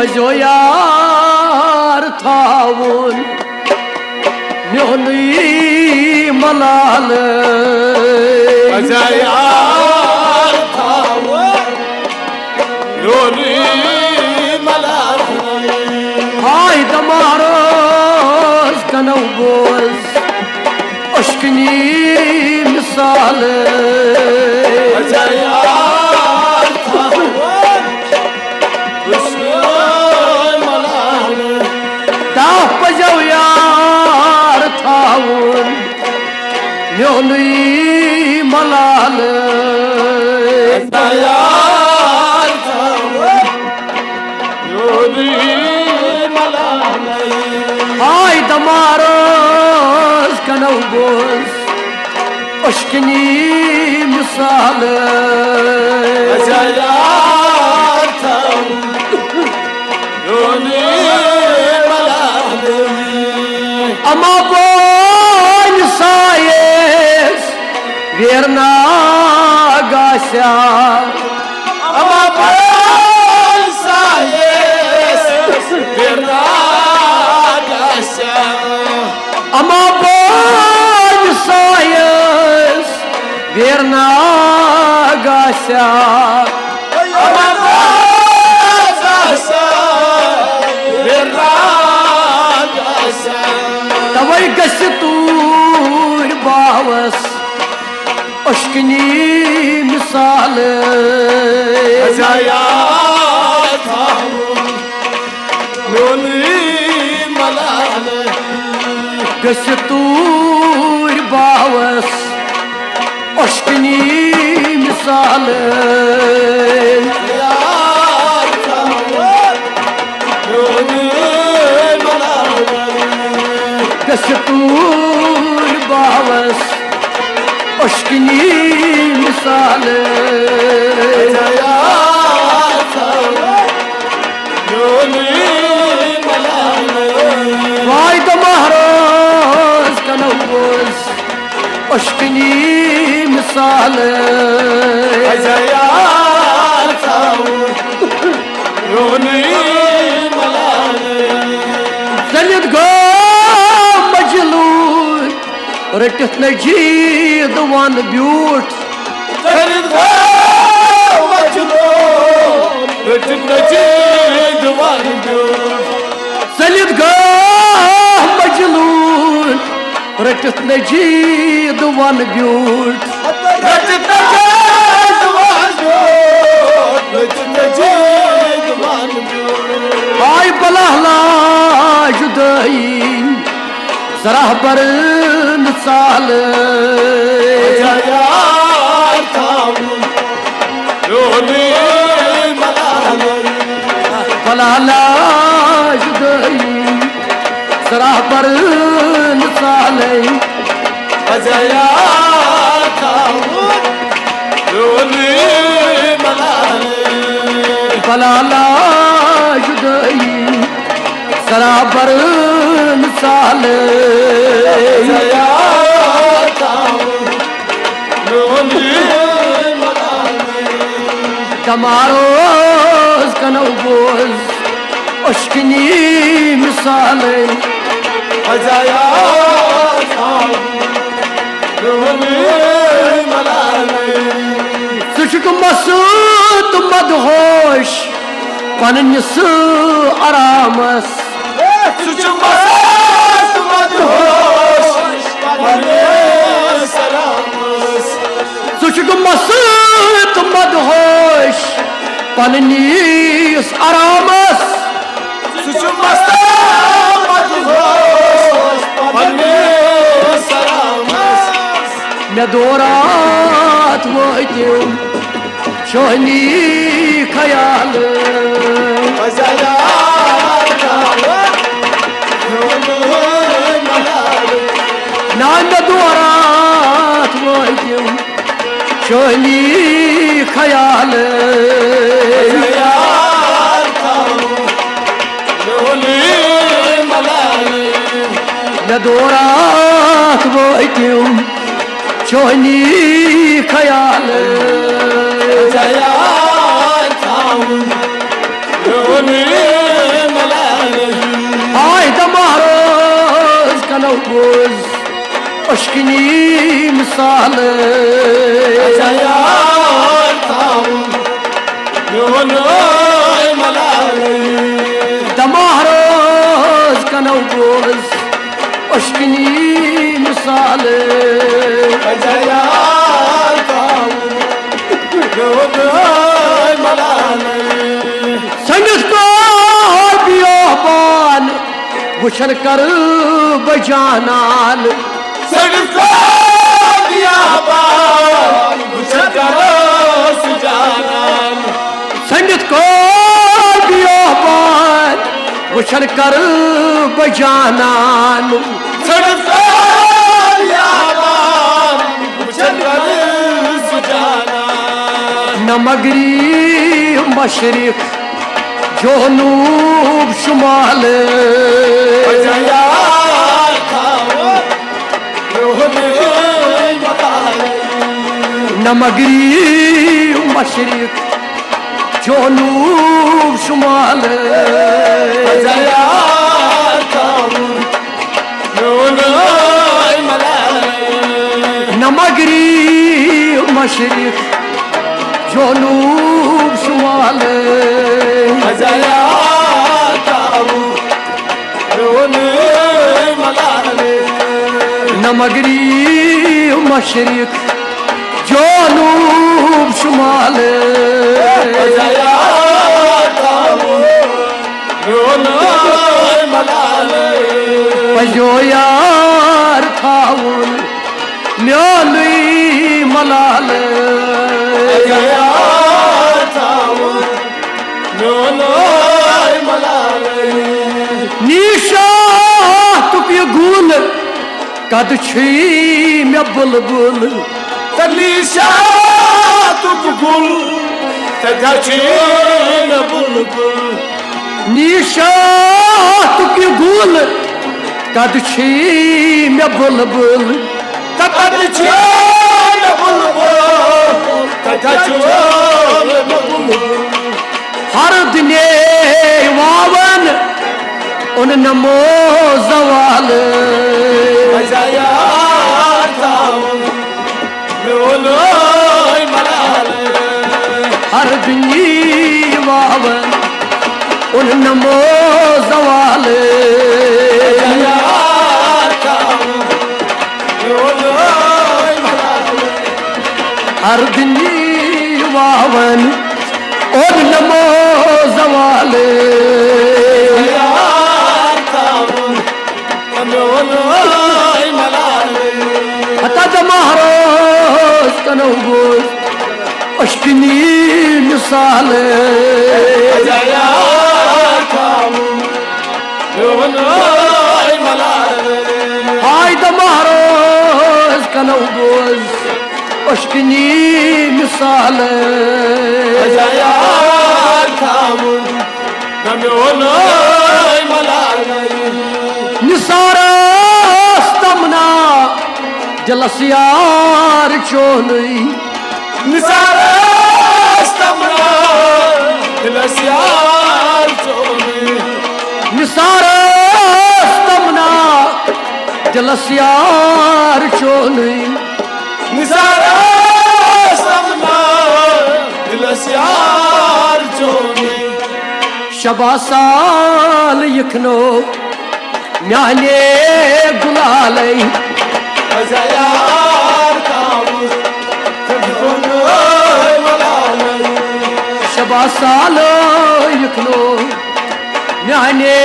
पजो यार थावन म्योनुई मलाल पजो यार थावन म्योनुई मलाल हाय दमारोस कनौ बोज अश्कनी मिसाल पजो यार थावन पजो यार थावन म्योनुई मलाल यार थावन म्योनुई मलाल हाय दमारोस कनौ बोज अश्कनी मिसाल पजो यार थावन म्योनुई अमा बोन सायस वेरना गास्या अमा बोन सायस वेरना गास्या अमा बोन सायस वेरना गास्या अमा बोन सायस वेरना तवै गस तूर बावस अश्कनी मिसाल पजो यार थावन म्योनुई मलाल गस तूर बावस अश्कनी मिसाल यार थावन म्योनुई मलाल गस्तूर बावस अश्कनी मिसाल पजो यार थावन म्योनुई मलाल वाय दमारोस कनौ बोज अश्कनी मिसाल पजो यार थावन म्योनुई मलाल जलित गो मजलूर रटित नजीद वन ब्यूट जलित गो मजलूर रटित नजीद वन ब्यूट जलित गो मजलूर रटित नजीद वन ब्यूट रटित नजीद वन ब्यूट रटित नजीद वन ब्यूट हाय बलहला जुदाई जरा बर मिसाल पजो यार थावन म्योनुई मलाल बलहला जुदाई जरा बर मिसाल पजो यार थावन म्योनुई मलाल बलहला जुदाई जरा बर मिसाल पजो यार थावन म्योनुई मलाल दमारोस कनौ बोज अश्कनी मिसाल पजो यार थावन म्योनुई मलाल सुशक मसूद मदहोश पन्निस आरामस सुच मसूद मदहोश पन्निस आरामस सुशक मसूद मदहोश पन्निस आरामस सुच मसूद मदहोश पन्निस आरामस मे दोरात वोतिम शोहनी खयाल पजो यार थावन म्योनुई मलाल ना मे दोरात वोतिम शोहनी खयाल पजो यार थावन म्योनुई मलाल मे दोरात वोतिम शोहनी खयाल पजो यार थावन म्योनुई बोज अश्किनी मिसाल यार थाऊं लोन मलाले दमारोज कनो बोज अश्किनी मिसाल यार थाऊं लोन मलाले संगत को बियोबान वुशन कर बजानान सड़को बियाबान वुशन कर सुजानान संगत को बियोबान वुशन कर बजानान सड़को बियाबान वुशन कर सुजानान नमगरी मशरिक जोनूब शुमाल यार थाऊं लोन मलाले नमगरी मशरिक जोनूब शुमाल यार थाऊं लोन मलाले नमगरी मशरिक जोनूब शुमाल यार थाऊं लोन मलाले नमगरी मशरिक जोनूब शुमाल यार थाऊं लोन मलाले पजो यार थाउन म्योनुई मलाल यार थाऊं लोन मलाले निशा तुक ये गुल कद छी मे बुलबुल तलीशा तुक गुल तछीन बुलबुल निशा तुक ये गुल कद छी मे बुलबुल तछीन बुलबुल तछीन बुलबुल हर दिने वावन उन नमो जवाल यार थाऊं लोन मलाले हर दिनी वावन उन नमो जवाल यार थाऊं लोन मलाले हर दिनी वावन उन नमो जवाल यार थाऊं लोन मलाले हता जमारोज कनो बोज अश्किनी मिसाल यार थाऊं लोन मलाले हाय दमारोज कनो बोज अश्किनी मिसाल यार थाऊं लोन मलाले निसारस तमना जलसियार चोनई निसारस तमना दिलसियार चोने निसारस तमना जलसियार चोनई निसारस तमना दिलसियार चोने शबासाल यखनो म्याने गुलालै यार थाऊं लोन मलाले शबासाल यखनो म्याने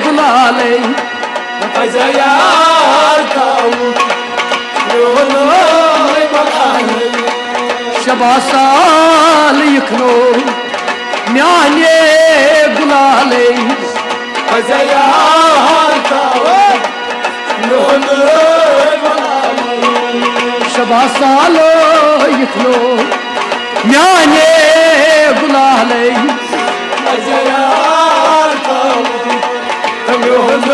गुलालै यार थाऊं लोन मलाले शबासाल यखनो म्याने गुलालै यार थाऊं लोन मलाले शबासाल यखनो म्याने गुलालै यार थाऊं लोन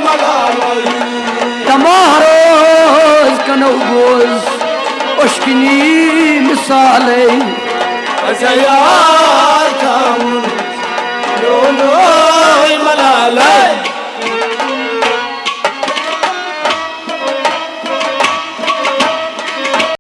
मलाले तमारोज कनो बोज अश्किनी मिसालै यार